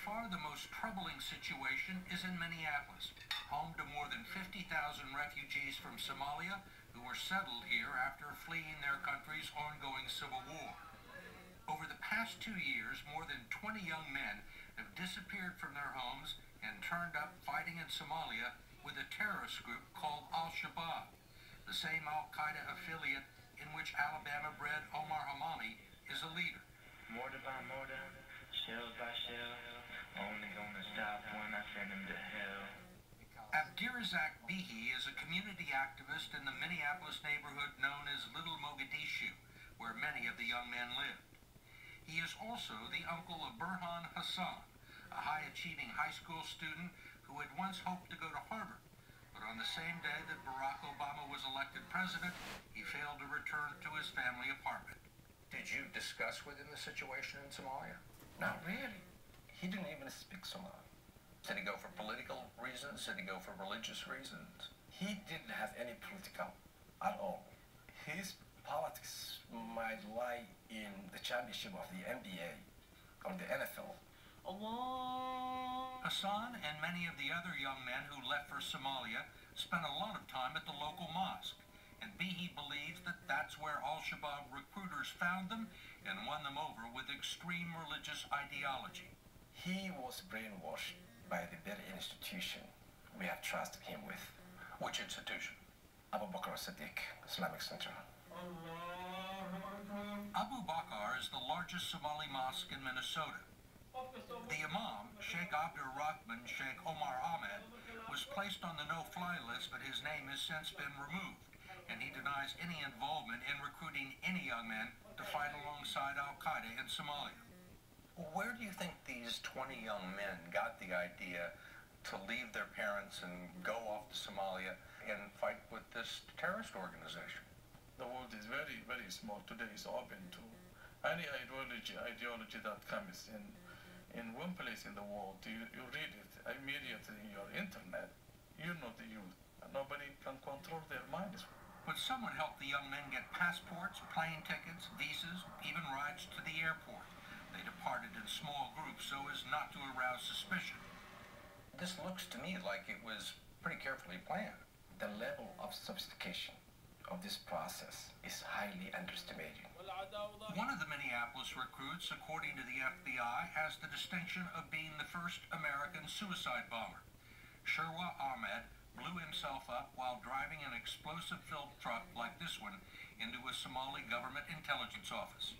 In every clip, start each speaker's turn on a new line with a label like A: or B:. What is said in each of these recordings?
A: far the most troubling situation is in Minneapolis, home to more than 50,000 refugees from Somalia who were settled here after fleeing their country's ongoing civil war. Over the past 2 years, more than 20 young men have disappeared from their homes and turned up fighting in Somalia with a terrorist group called Al-Shabaab, the same Al-Qaeda affiliate in which Alabama-bred Omar Hamami is a leader.
B: Mortar by mortar, shell by shell, only gonna stop when I send him to hell.
A: Abdirazak Bihi is a community activist in the Minneapolis neighborhood known as Little Mogadishu, where many of the young men lived. He is also the uncle of Burhan Hassan, a high-achieving high school student who had once hoped to go to Harvard. But on the same day that Barack Obama was elected president, he failed to return to his family apartment.
C: Did you discuss with him the situation in Somalia?
D: Not really. He didn't even speak Somali.
C: Did he go for political reasons? Did he go for religious reasons?
D: He didn't have any political at all. His politics might lie in the championship of the NBA or the NFL.
A: Hassan and many of the other young men who left for Somalia spent a lot of time at the local mosque, and Bihi believes that that's where Al-Shabaab recruiters found them and won them over with extreme religious ideology.
D: He was brainwashed by the very institution we have trusted him with.
C: Which institution?
D: Abu Bakr Siddiq Islamic Center.
A: Abu Bakr is the largest Somali mosque in Minnesota. The imam, Sheikh Abdur Rahman Sheikh Omar Ahmed, was placed on the no-fly list, but his name has since been removed, and he denies any involvement in recruiting any young men to fight alongside Al-Qaeda in Somalia.
C: Where do you think these 20 young men got the idea to leave their parents and go off to Somalia and fight with this terrorist organization?
E: The world is very, very small today. It's open to any ideology that comes in one place in the world. You read it immediately in your internet. You know the youth. Nobody can control their minds.
A: But someone helped the young men get passports, plane tickets, visas, even rides to the airport. They departed in small groups so as not to arouse suspicion.
C: This looks to me like it was pretty carefully planned.
D: The level of sophistication of this process is highly underestimated.
A: One of the Minneapolis recruits, according to the FBI, has the distinction of being the first American suicide bomber. Sherwa Ahmed blew himself up while driving an explosive-filled truck like this one into a Somali government intelligence office.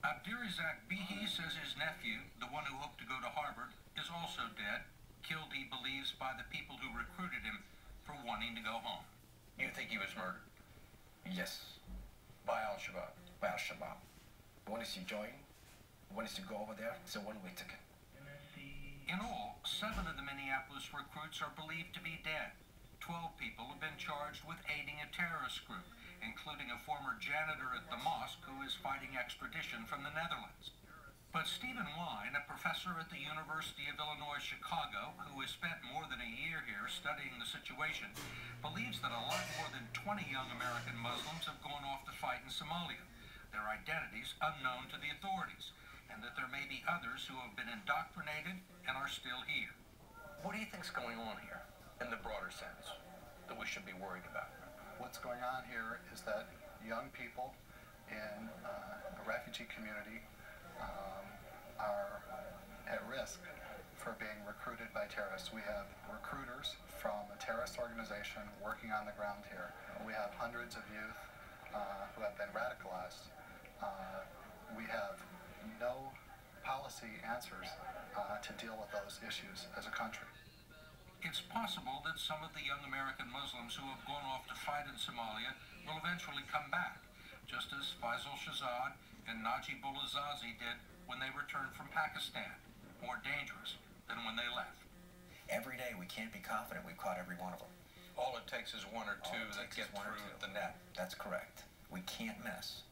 A: Abdirazak Bihi says his nephew, the one who hoped to go to Harvard, is also dead, killed, he believes, by the people who recruited him for wanting to go home.
C: You think he was murdered?
D: Yes,
C: By Al-Shabaab?
D: by Al-Shabaab. Once you join, once you go over there, it's a one-way ticket.
A: In all, 7 of the Minneapolis recruits are believed to be dead. 12 people have been charged with aiding a terrorist group, including a former janitor at the mosque who is fighting extradition from the Netherlands. But Stephen Wine, a professor at the University of Illinois Chicago, who has spent more than a year here studying the situation, believes that a lot more than 20 young American Muslims have gone off to fight in Somalia, their identities unknown to the authorities, and that there may be others who have been indoctrinated and are still here.
C: What do you think's going on here, in the broader sense, that we should be worried about?
F: What's going on here is that young people in a refugee community are at risk for being recruited by terrorists. We have recruiters from a terrorist organization working on the ground here. We have hundreds of youth who have been radicalized. We have no policy answers to deal with those issues as a country.
A: It's possible that some of the young American Muslims who have gone off to fight in Somalia will eventually come back, just as Faisal Shahzad and Najibul Azazi did when they returned from Pakistan, more dangerous than when they left.
G: Every day we can't be confident we've caught every one of them.
C: All it takes is one or two that get through the net.
G: That's correct. We can't miss.